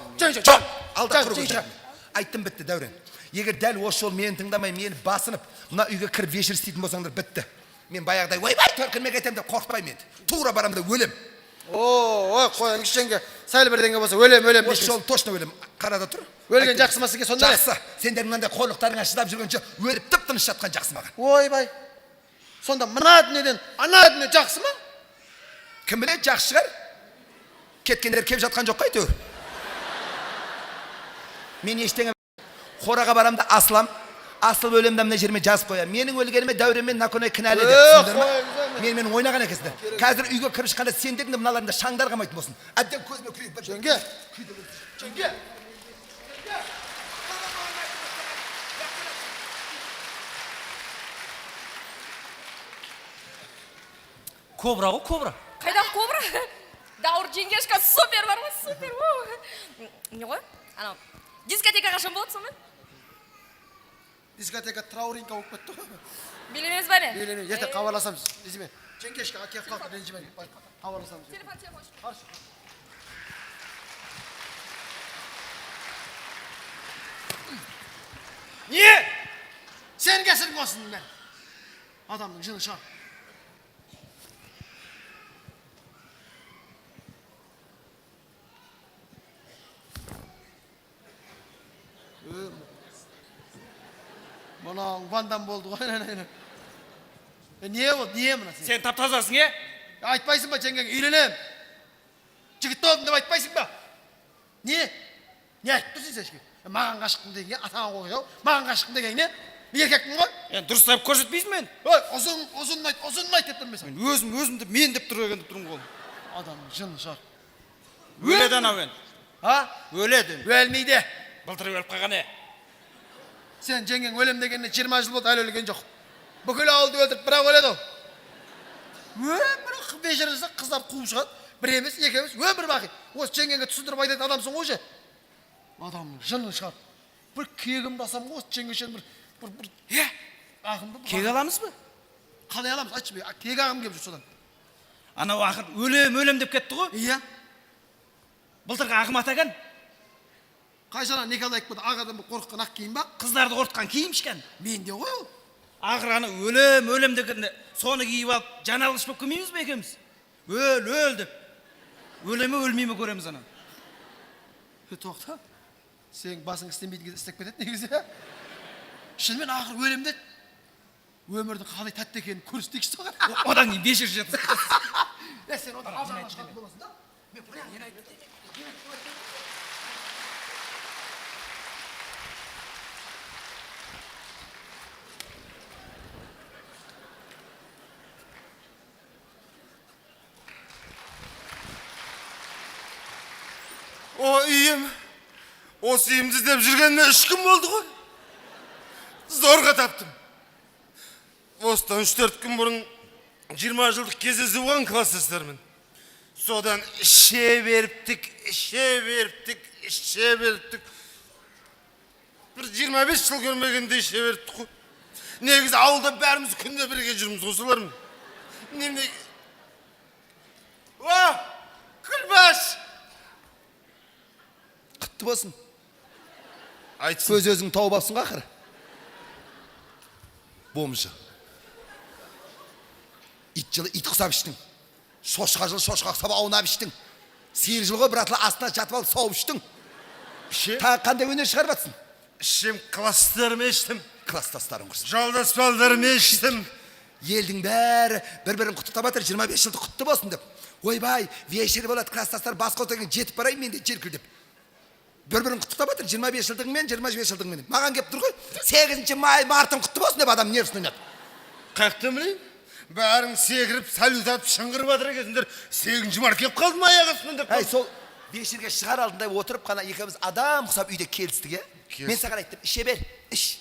Speaker 5: Алда құр көзімді. Айттым бітті Дәурен. Егер дәл осы жол мені тыңдамай, мені басынып, мына үйге кіріп вешір істейтін болсаңдар бітті. Мен баяғыдай ойбай төркінме кетем деп қорқытпаймын енді. Тура барам да өлем.
Speaker 1: Ой, қойыңыз жеңге. Сәл бірдеңе болса өлем
Speaker 5: Осы
Speaker 1: дейсіз.
Speaker 5: жол точно өлем. Қарада тұр.
Speaker 1: Өлген жақсы ма сізге сонда?
Speaker 5: Жақсы. Сендер мынандай қорлықтарыңа шыдап жүргенше өліп тып-тыныш жатқан жақсы маған.
Speaker 1: Ойбай. Сонда мына дүниеден ана дүние жақсы ма?
Speaker 5: Кім біледі, жақсы шығар. Кеткендер кеп жатқан жоқ қой әйтеуір. Мен ештеңе қораға барамда асылам. Асыл өлемді мына жеріме жазып қоям. Менің өлгеніме Дәуренмен Наконай кінәлі деп түсіндір ме? Менімен ойнаған екенсіңдер. Қазір үйге кіріп шыққанда сендердің де мыналарында шаңдар қалмайтын болсын. Әбден көзіме күйіп.
Speaker 1: Жеңге. Жеңге.
Speaker 2: Кобра ғой, кобра.
Speaker 6: Қайдағы кобра? Дауыр жеңгешка супер бар ғой, супер. Не ғой? Анау, дискотека қашан болады сонымен?
Speaker 1: Дискотека трауринка болып кетті ғой.
Speaker 6: Билемez бәне?
Speaker 1: Билемez. Ертең хабарласамыз. Ізіме. Жеңгешкаға келіп қалды, ренжіме. Хабарласамыз.
Speaker 6: Телефон.
Speaker 1: Не? Сен кесірің осының бәрі. Адамның жыны шығар. Мына вандан болды ғой. Не болды, не мына сен?
Speaker 4: Сен тап-тазасың, е?
Speaker 1: Айтпайсың ба жеңгең, үйленем. Жігіт болдым деп айтпайсың ба? Не? Не айтып тұрсың сен? Маған ғашықпын деген, атаңа қойып, маған ғашықпын деген не? Еркекпін ғой?
Speaker 4: Дұрыстап көрсетпейсің мен.
Speaker 1: Ой, ұзын айт деп тұрмын мен.
Speaker 4: Өзім деп мен деп тұрған деп тұрмын ғой.
Speaker 1: Адамның жыны шығар.
Speaker 4: Өледі анау енді.
Speaker 1: Ha?
Speaker 4: Өледі.
Speaker 1: Өлмейді.
Speaker 4: Былтыр өліп қалған, е.
Speaker 1: Сен жеңгең өлем дегеніне 20 жыл болды, әлі өлген жоқ. Бүкіл ауылды өлтіріп, бірақ өледі ол. Бірақ бежірілсе қыздар қуып шығады. бір емес, екі емес, өмір бақи. Осы жеңгеңе түсіндіріп айтатын адамсың ғой же. Адамның жынын шығар. Бір кегімді алсам ғой, осы жеңгешен бір ағымды.
Speaker 4: Кек аламыз ба?
Speaker 1: Қалай аламыз? Айтшы бе, кек ағым келіп жүр содан.
Speaker 4: Анау ақын өлем деп кетті ғой.
Speaker 1: Иә.
Speaker 4: Былтырғы ағым атаған.
Speaker 1: Қайсана Николай айтпады, ағадан бір қорыққан ақ киім ба?
Speaker 4: Қыздарды қорқытқан киімшкен.
Speaker 1: Менде ғой ол.
Speaker 4: Ақыр ана өлем дегенде соны киіп алып жаналғыш болып көмейміз бе екеуміз? Өл деп. Өле ме өлмей ме көреміз ана.
Speaker 1: Тоқта. Сен басың істемейді кезде істеп кетеді негізі. Шынымен ақыр өлем деді. Өмірдің қалай тәтті екенін көрістейікші соған.
Speaker 4: Одан кейін бешір жатыр.
Speaker 1: Сен одан алжанға шығатын боласың да. Мен бұрақ не айтып
Speaker 7: О, ием, осы иемді іздеп жүргеніне 3 күн болды ғой. Зорға таптым. Осыдан 3-4 күн бұрын 20 жылдық кездесу болған класстастармен. Содан іше беріптік. Бір 25 жыл көрмегенде іше беріптік қой. Негізі ауылда бәріміз күнде бірге жүрміз ғой солармен. Неме... О, Күлбаш!
Speaker 5: Құтты болсын.
Speaker 7: Айтсын.
Speaker 5: Көз өзің тауып алсың ақыры.
Speaker 7: Болмышы.
Speaker 5: Ит жылы ит құсап іштің. Шошқа жылы шошқа құсап аунап іштің. Сиыр жылғы бір атылы астына жатып алып сауып іштің. Тағы қандай өнер шығарбатсың?
Speaker 7: Ішем класстарым ештім.
Speaker 5: Класстастарың құрсын.
Speaker 7: Жолдас балдарым ештім.
Speaker 5: Елдің бәрі бір-бірін құттықтап жатыр, 25 жылды құтты болсын деп. Ойбай, вечер болады, класстастар бас қосатын жетіп барайын мен де желкілдеп. Бір-бірін құттықтап жатыр, 25 жылдығымен, 25 жылдығымен. Маған кеп тұр ғой, 8 май мартын құтты болсын деп адам нервісін ойнады.
Speaker 7: Қақты білейін? Бәрің секіріп, салют атып, шыңғырып жатыр екенсіңдер. 8 март кеп қалды ма аяқ астынан деп.
Speaker 5: Әй, сол вечерге шығар алдында отырып қана екеуміз адам құсап үйде келістік, е? Мен саған айттым, іше бер, іш.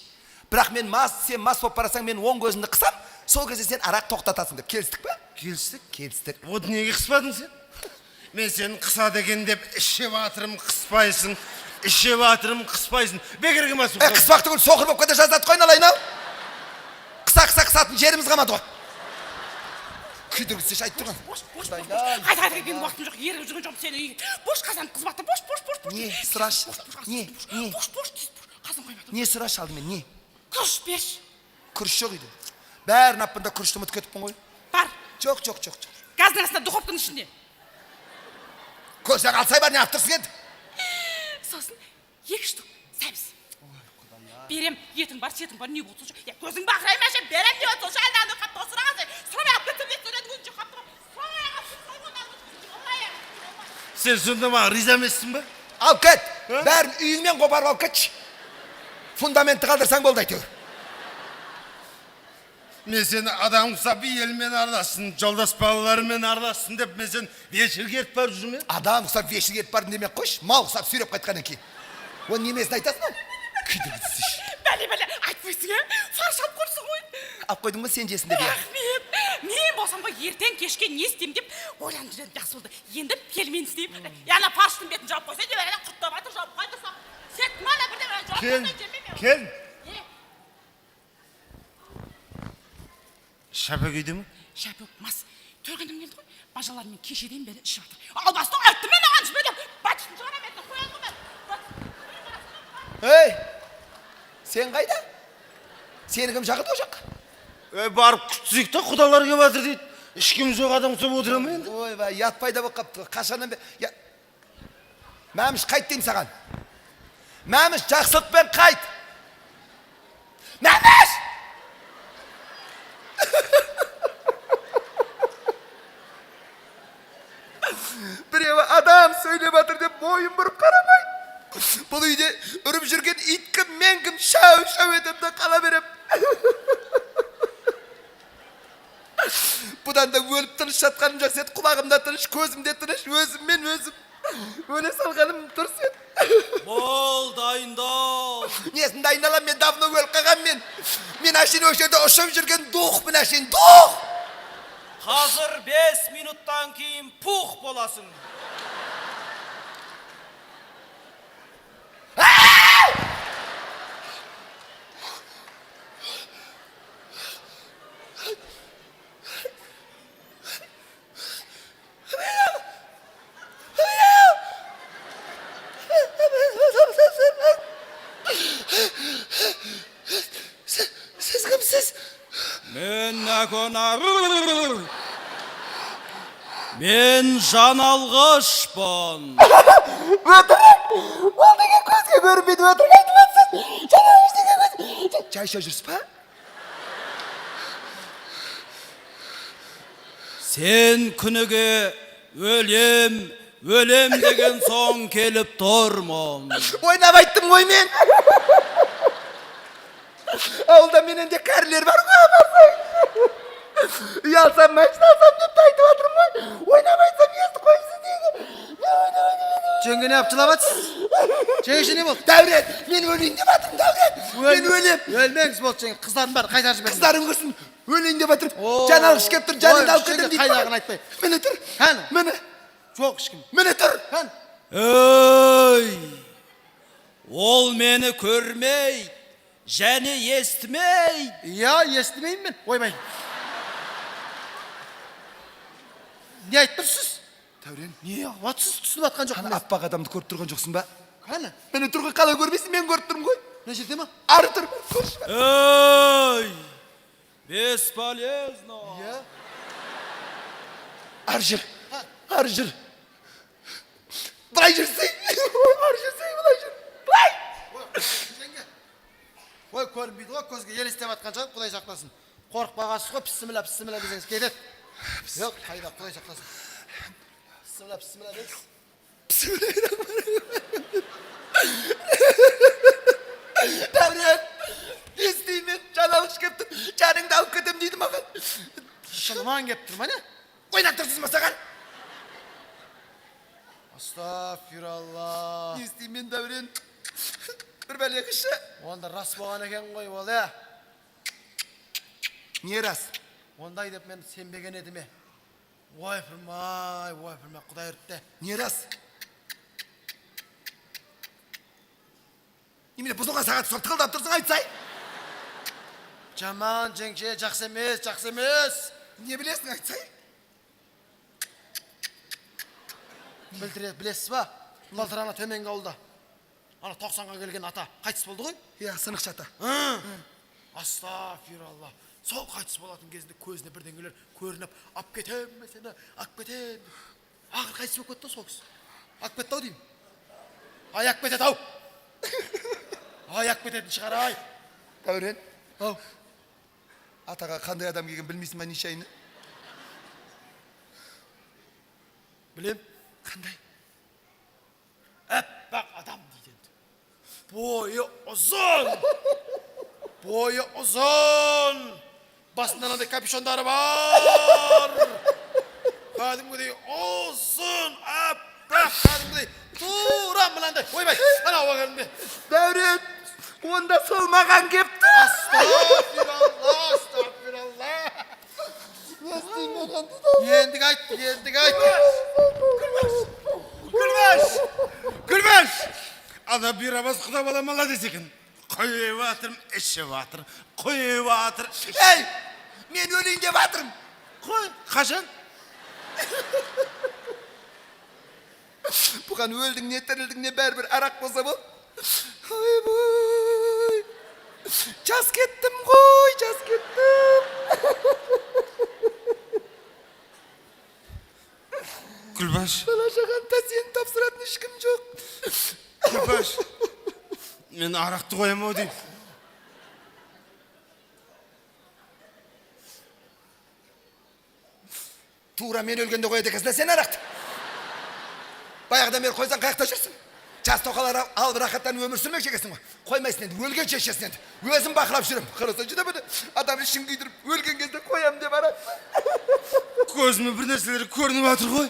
Speaker 5: Бірақ мен сен мас болып барасаң, мен оң көзімді қысам, сол кезде сен арақ тоқтатасың деп. Келістік па?
Speaker 7: Келістік. Вот неге қыспадың сен? Мен сені қыса деген деп іше батырым қыспайсың. Іше батырым қыспайсың. Бекерге мас болып.
Speaker 5: Қыспақ түгіл соқыр болып кете жаздады қойын алайын ау. Қысатын жеріміз қамады ғой. Күйдіргісеш айтып тұрған.
Speaker 3: Қайта келген уақытым жоқ, еріп жүрген жоқпын сені үйге. Бош қазан қызбатты, бош.
Speaker 5: Не, сұрашы? Не?
Speaker 3: Бош, қазан қоймады.
Speaker 5: Не сұрашы алдымен, не?
Speaker 3: Күріш берші.
Speaker 5: Күріш жоқ үйде. Бәрін аппында күрішті ұмытып кетіппін ғой.
Speaker 3: Бар.
Speaker 5: Жоқ.
Speaker 3: Газдың астында духовканың ішінде.
Speaker 5: Көзі қалсай бар, не аптырсың енді?
Speaker 3: Сосын 2 штук сәбіз. Берем, етің бар, сетің бар, не болсын жоқ. Көзің бақырай мәше, берем не болсын жоқ, әлді қапты осырағасы. Сұрамай алып кетіп еттіреді күнше қапты.
Speaker 7: Сен сонда маған риза емессің ба?
Speaker 5: Алып кет. Бәрін үйіңмен қопарып алып кетші. Фундаментті қалдырсаң болды әйтеуір.
Speaker 7: Мен сені адам құсап елмен араласын, жолдас балаларымен араласын деп мен сен вечерге ертіп барып жүрмін.
Speaker 5: Адам құсап вечерге ертіп бардың демек қойш, мал құсап сүйреп қайтқаннан кейін. Оны немесін айтасың ау? Күйдіргізсіз.
Speaker 3: Бәле, айтпайсың, фарш алып қойсың ғой.
Speaker 5: Алып қойдың ба сен жесін деп я?
Speaker 3: Рахмет. Мен болсам ғой ертең кешке не істеймін деп ойланып жүрген жақсы болды. Енді пельмен істеймін. Яна фарштың бетін жауып қойса деп әлі құттап айтыр жауып қайтырсам. Сет мана бірде жауып қойсай жемеймін.
Speaker 7: Кел. Шапек үйде ме?
Speaker 3: Шапек мас. Төргенім келді ғой. Бажалармен кешеден бері ішіп жатыр. Албастың айтты мен оған жібе деп. Батышын шығара бетін қоян ғой.
Speaker 5: Ей, сен қайда? Сені кім жағыды о жаққа?
Speaker 7: Барып күтсек та құдалар кеп жатыр дейді. Ешкім жоқ адам құсап отыра ма енді?
Speaker 5: Ойбай, ятпайда болып қапты. Қашаннан бе? Мәміш, қайт деймін саған. Мәміш, жақсылықпен қайт. Мәміш! Біреуі адам сөйлеп жатыр деп бойын бұрып қарамай. Бұл үйде үріп жүрген ит кім, мен кім, шау етіп де қала берем. Бұдан да өліп тыныш жатқаным жақсы еді, құлағымда тыныш, көзімде тыныш, өзіммен өзім өле салғаным дұрыс еді.
Speaker 4: Бол, дайындал.
Speaker 5: Несін дайындалам, мен давно өліп қалған мен. Мен әшейін осы жерде ұшып жүрген дух, мен әшейін дух.
Speaker 4: Hazır 5 minuttan keyin puh bolasın.
Speaker 5: Siz kimsiz?
Speaker 4: Men nakonar. Men can alğışpın.
Speaker 5: Ötürün! Oldaki gözge görünmedi, ötürün aytmazsın! Canım işte göz! Çay içiyoruz pa?
Speaker 4: Sen künüge ölüm degen son kelip durmam.
Speaker 5: Oynap ayttım koy men! Avulda menen de karılar var mı? Uyalsam maçta alsam dep aytip atırım koy! Oynap aytsam yesti koyumsun deydi!
Speaker 1: Çünkü ne yapçılavat? Çeşi ne bol?
Speaker 5: Davret! Men öleyim dep atırım Davret! Men öleyim!
Speaker 1: Ölmeyiz bol çünkü kızlarım var kaytarcı benim.
Speaker 5: Kızlarım kızsın! Öleyim dep atırım! Can alış kep tur, canını alıp kedim deyip
Speaker 1: Kaydağın aytpay.
Speaker 5: Mene tur!
Speaker 1: Hani?
Speaker 5: Mene!
Speaker 1: Çok işkim.
Speaker 5: Mene tur!
Speaker 1: Hani?
Speaker 4: Ey! Ol meni körmey, jeni estmey.
Speaker 1: Ya yestimeyim ben. Koymayın. Ne ayttırsız?
Speaker 5: Davren!
Speaker 1: Niye ya? Vatsız tutunup atkan yok.
Speaker 5: Hani appak adamды көріп тұрған жоқсың ба?
Speaker 1: Hani?
Speaker 5: Mene turga қалай көрмейсің, мен көріп тұрмын ғой!
Speaker 1: Ne şey mi?
Speaker 5: Ары тұр! Konuşma!
Speaker 4: Ey! Бесполезно.
Speaker 1: Ya.
Speaker 5: Ары жүр! Ары жүр! Былай жүрсей! Ары жүрсей, былай жүр! Былай!
Speaker 1: Koy көрінбейді ғой, көзге елестеп атқан шығар, Құдай сақтасын. Қорықпағасыз ғой, пісімілә десеңіз кетеді. Жоқ, қайда, Құдай сақтасын. Пісімілә деңіз.
Speaker 5: Davren! Естеймен, жан алғыш кеп тұр, жаныңды алып кетем дейді маған.
Speaker 1: Шыныман кеп тұр ма не?
Speaker 5: Ойнап тұрсыз ба саған?
Speaker 1: Астафиралла.
Speaker 5: Естеймен, Даврен. Бір бәле кіші.
Speaker 1: Онда рас болған екен ғой ол, ә?
Speaker 5: Не рас?
Speaker 1: Ондай деп мен сенбеген едіме. Ойпырмай, Құдай ұртты.
Speaker 5: Не рас? Немене бұзылған сағат соқтықылдап тұрсың айтсай?
Speaker 1: Жаман, жеңше, жақсы емес.
Speaker 5: Не білесің айтсай?
Speaker 1: Білесіз ба? Былтыр ана төменгі ауылда. Ана 90-ға келген ата қайтыс болды ғой?
Speaker 5: Иә, сынықшы ата.
Speaker 1: Астафиралла. Сол қайтыс болатын кезінде көзіне бірдеңелер көрініп, ап кетем бе сені, ап кетем. Ақыр қайтыс болып кетті сол кісі. Ап кетті ау деймін. Ай, ап кетеді ау. Ай, ап кететін шығар ай.
Speaker 5: Davren,
Speaker 1: Ау.
Speaker 5: атаға қандай адам келген білмейсің ба неше айны?
Speaker 1: Білем.
Speaker 5: Қандай?
Speaker 1: Әппақ адам дейді. Бойы ұзын. Басында андай капюшондары бар. Кәдімгідей ұзын, әппақ кәдімгідей. Тура мынандай. Ойбай, анау кәдімгідей.
Speaker 5: Davren, онда сол маған кепті.
Speaker 1: Астафиралла. Ендігі айт.
Speaker 7: Күлбәш! Ада бір абаз құда баламала десекен. Қойып атырым, ішіп атыр. Қойып атыр.
Speaker 5: Ей, мен өлейін деп атырым.
Speaker 7: Қой, қашан?
Speaker 5: Бұған өлдің не тірілдің не бәрібір арақ болса бол. Ойбой! Жас кеттім ғой, жас кеттім.
Speaker 7: Күлбәш,
Speaker 5: Бала шағанда сені тапсыратын ешкім жоқ.
Speaker 7: Күлбәш. Мен арақты қоям ау деймін.
Speaker 5: Тура мен өлгенде қояды екенсің, сен арақты. Баяғыдан бері қойсаң қаяқта жүрсің. Жас тоқалар алып рахаттан өмір сүрмекші екенсің ғой. Қоймайсың енді, өлген шешесің енді. Өзім бақылап жүрем. Қараса жүдә бұны. Адам ішін күйдіріп, өлген кезде қоям деп арады.
Speaker 7: Көзіме бір нәрселер көрініп атыр ғой.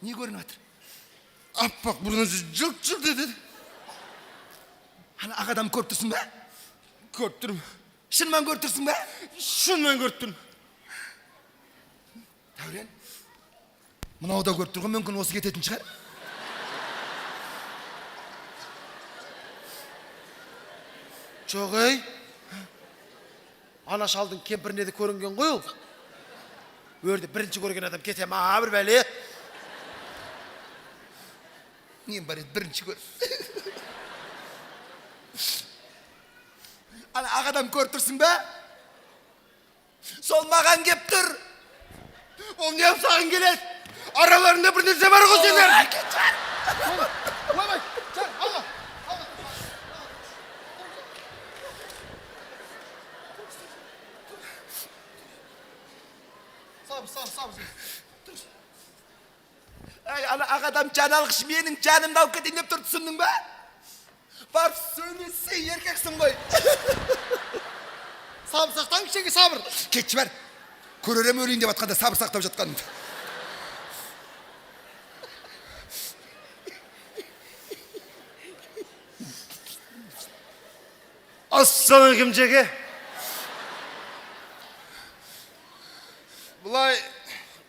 Speaker 5: Не көрініп атыр?
Speaker 7: Аппақ бұрын жылт-жылт етеді.
Speaker 5: Ана ақ адам көріп тұрсың ба?
Speaker 7: Көріп тұрмын.
Speaker 5: Шынымен көріп тұрсың ба?
Speaker 7: Шынымен көріп тұрмын.
Speaker 5: Дәурен, мынау да көріп тұрған мүмкін осы кететін шығар.
Speaker 1: Жоқ, ей. Ана шалдың кемпіріне де көрінген ғой ол. Өрді бірінші көрген адам кете ма бір бәле.
Speaker 5: Мен бар еді бірінші көр. Ана ағадам көріп тұрсың ба? Сол маған кеп тұр.
Speaker 7: Ол не саған келеді? Араларында бір нәрсе бар ғой сендер.
Speaker 1: Ойбай, жан, аға. Сабыр.
Speaker 5: Ай, ана ағадам жан алғыш менің жанымды алып кетейін деп тұр, түсіндің ба? Барып сөйлесе еркексің ғой.
Speaker 1: Сабыр сақтаң, кішеге сабыр.
Speaker 5: Кетші бар. Көререм өлейін деп атқанда сабыр сақтап жатқанымды.
Speaker 7: Ассалаумағалейкум жеке. Бұлай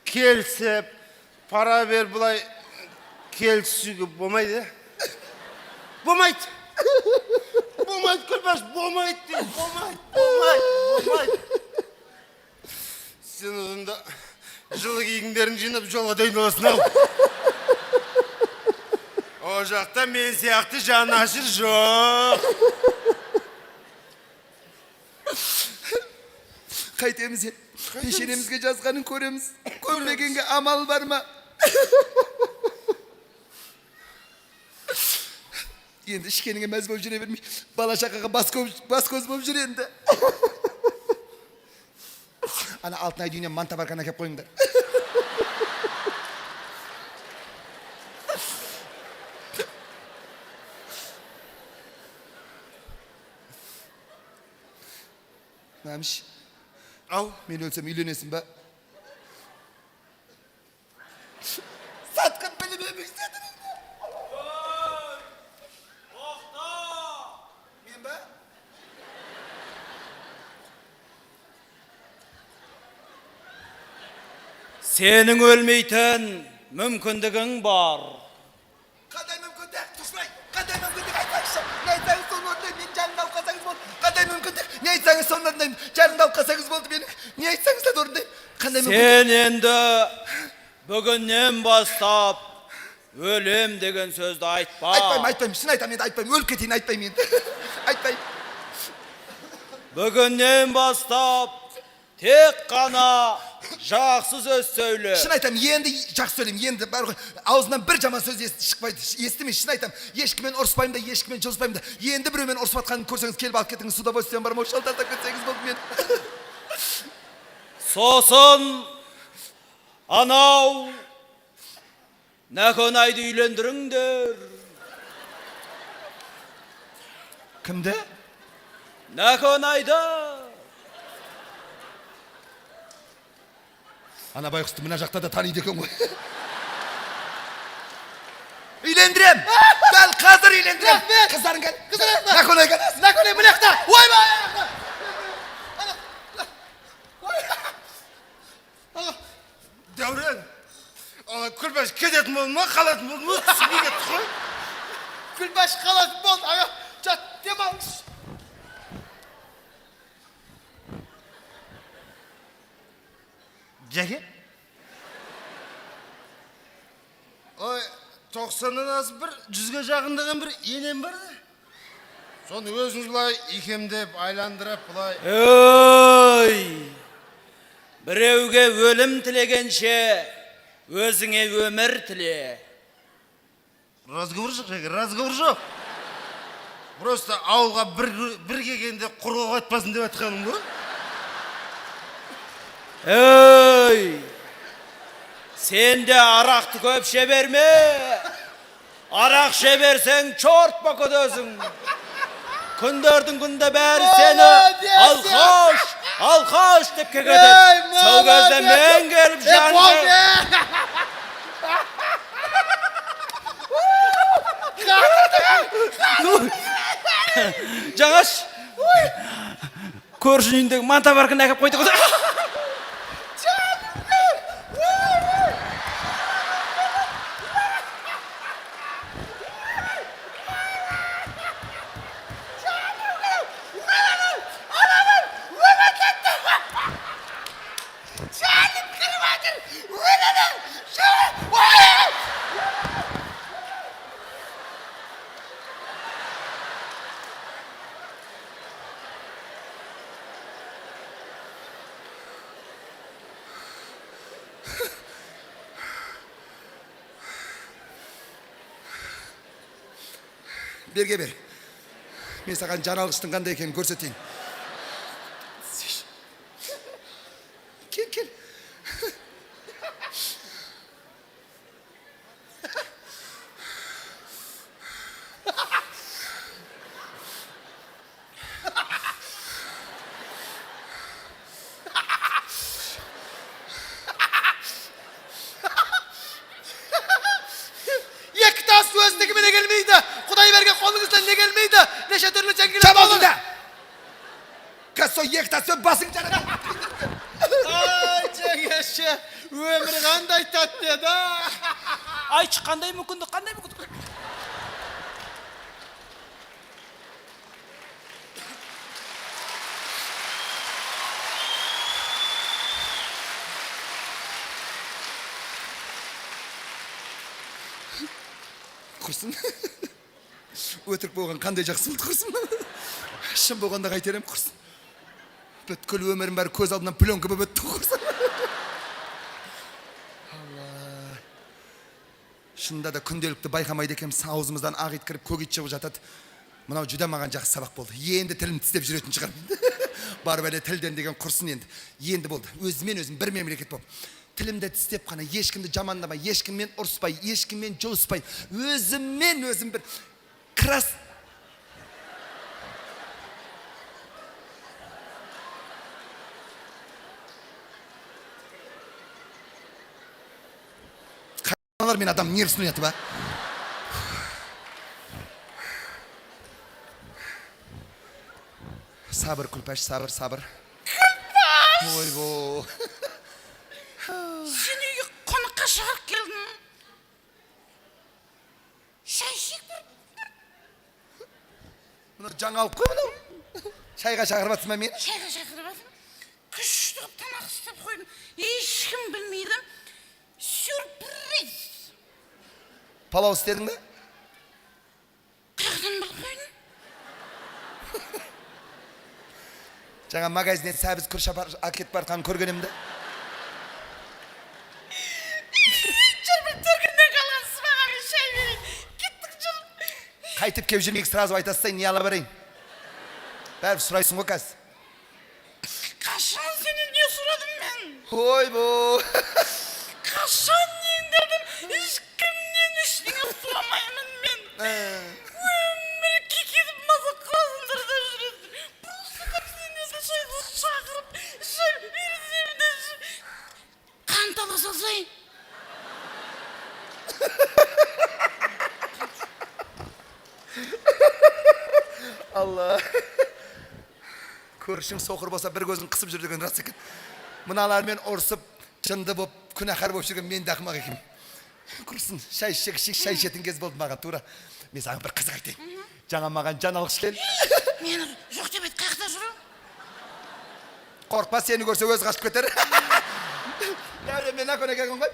Speaker 7: келсеп, пара бер, бұлай келсуге болмайды. Болмайды. Болмайды, Күлбаш, болмайды. Болмайды. Сен өзіңді жылы киімдерін жинап жолға дайындаласың ау. О жақта мен сияқты жанашыр жоқ.
Speaker 5: Қайтеміз ел. Пешенемізге жазғанын көреміз. Көрмегенге амал бар ма? Енді ішкеніңе мәз болып жүре бермей, бала шақаға бас көз болып жүр енді. Ана алтын ай дүйінен манта барқана кеп қойыңдар. Мәміш,
Speaker 7: Ау,
Speaker 5: мен өлсем үйленесің ба? Сатқын білім емік істедіңіз ба? Мен ба?
Speaker 4: Сенің өлмейтін мүмкіндігің бар.
Speaker 5: Қандай мүмкіндік? Тұшмай, қандай мүмкіндік айтпақшы? Не айтсаңыз соны орындаймын, мен жанымды алып қалсаңыз болды. Қандай мүмкіндік? Не айтсаңыз соны орындаймын, жанымды алып қалсаңыз болды менің. Не айтсаңыз да орындаймын. Қандай мүмкіндік?
Speaker 4: Сен енді бүгіннен бастап өлем деген сөзді айтпа.
Speaker 5: Айтпаймын, шын айтамын, енді айтпаймын, өліп кетейін айтпаймын енді. Айтпаймын.
Speaker 4: Бүгіннен бастап тек қана жақсы сөз сөйле.
Speaker 5: Шын айтамын, енді жақсы сөйлеймін, енді бар ғой, аузынан бір жаман сөз шықпайды, естімей, шын айтамын, ешкіммен ұрыспаймын да, ешкіммен жылыспаймын да. Енді біреумен ұрысып жатқанын көрсеңіз, келіп алып кетіңіз, суда бөстен бар ма, шалтақтап кетсеңіз болды мен.
Speaker 4: Сосын анау Нәкөнайды үйлендіріңдер.
Speaker 5: Кімді?
Speaker 4: Нәкөнайды.
Speaker 5: Ана байқұсты мына жақта да таниды екен ғой. Үйлендірем! Дәл қазір үйлендірем! Қыздарың кәл! Нәкөнай кәл!
Speaker 1: Нәкөнай мынақта! Ойбай!
Speaker 7: Дәурен, Күлбаш кететін болды ма, қалатын болды ма? Түсіне кетті ғой.
Speaker 1: Күлбаш қалатын болды. Аға, жат, демалыңыз.
Speaker 7: Жеке? Ой, 90-нан асып бір 100-ге жақындаған бір енем бар да. Соны өзіңіз бұлай икемдеп, айландырып, бұлай.
Speaker 4: Өй! Біреуге өлім тілегенше, өзіңе өмір тіле.
Speaker 7: Разговор жоқ, жеке, разговор жоқ. Просто ауылға бір келгенде құрғау айтпасын деп айтқаным ғой.
Speaker 4: Өй! Сен де арақты көп шеберме. Арақ шеберсең чорт бақыдызың. Күндердің күнде бәрі сені алқаш деп кекетіп. Сол кезде мен келіп жанды. Жаңаш, көршінің үйіндегі манта барқын әкеп қойды ғой.
Speaker 5: Берге бер. Мен саған жаңалғыштың қандай екенін көрсетейін. Кел, кел.
Speaker 1: Екі тас өзіндегі мене келмейді. Құдай берген қолыңыздан не келмейді. Неше түрлі жеңгелер
Speaker 5: Шам аузында. Қазір сол екі тас басың жарады.
Speaker 1: Ай, жеңеше, өмір қандай тәтті еді.
Speaker 4: Айтшы, қандай мүмкіндік, қандай мүмкіндік.
Speaker 5: Құрсын. Өтірік болған қандай жақсы болды Құрсын. Шын болғанда қайтерем Құрсын. Бүткіл өмірім бәрі көз алдынан пленка болып өтті Құрсын. Алла. Шында да күнделікті байқамайды екенбіз, аузымыздан ақ ит кіріп көк ит шығып жатады. Мынау жүдә маған жақсы сабақ болды. Енді тілім тістеп жүретін шығармын. Барып әлі тілден деген Құрсын енді. Енді болды. Өзімен өзім бір мемлекет болып. Тілімді тістеп қана ешкімді жамандамай, ешкіммен ұрыспай, ешкіммен жолыспай, өзіммен өзім бір крас. Қалар мен адам нервісін ояты ба? Сабыр, Күлпәш, сабыр, сабыр. Күлпәш! Ойбо.
Speaker 3: Сен үйге қонаққа шығарып келдің. Шай ішейік бір.
Speaker 5: Мұны жаңалық қой мынау. Шайға шақырып жатсың ба мені?
Speaker 3: Шайға шақырып жатырмын. Күшті қылып тамақ істеп қойдым. Ешкім білмейді. Сюрприз.
Speaker 5: Палау істедің бе?
Speaker 3: Қайдан біліп қойдың?
Speaker 5: Жаңа магазиннен сәбіз күріш әкетіп барқанын көргенімді.
Speaker 3: Жүрмін төркінден қалған сыбағаға шай берейін. Кеттік жүр.
Speaker 5: Қайтып кеп жүрмейік, сразу айтасың, не ала берейін. Бәріп сұрайсың ғой қазір.
Speaker 3: Қашан сенен не сұрадым мен?
Speaker 5: Ойбо.
Speaker 3: Қашан неңдердім? Ешкімнен ештеңе сұрамаймын мен. Өмір кекетіп мазақ қыласыңдар да жүресің. Просто кәпсінен шайға шақырып, шай берсем де қанталы салсайын.
Speaker 5: Алла. Көршің соқыр болса бір көзін қысып жүр деген рас екен. Мыналармен ұрсып, жынды боп, күнәһар боп жүрген мен де ақымақ екенмін. Құрсын, шай ішетін кез болды маған тура. Мен саған бір қызық айтайын. Жаңа маған жан алғыш кел.
Speaker 3: Мені жоқ деп айт, қаяқта жүру?
Speaker 5: Қорқпа, сені көрсе өзі қашып кетер. Дәуре мен ақын екен ғой.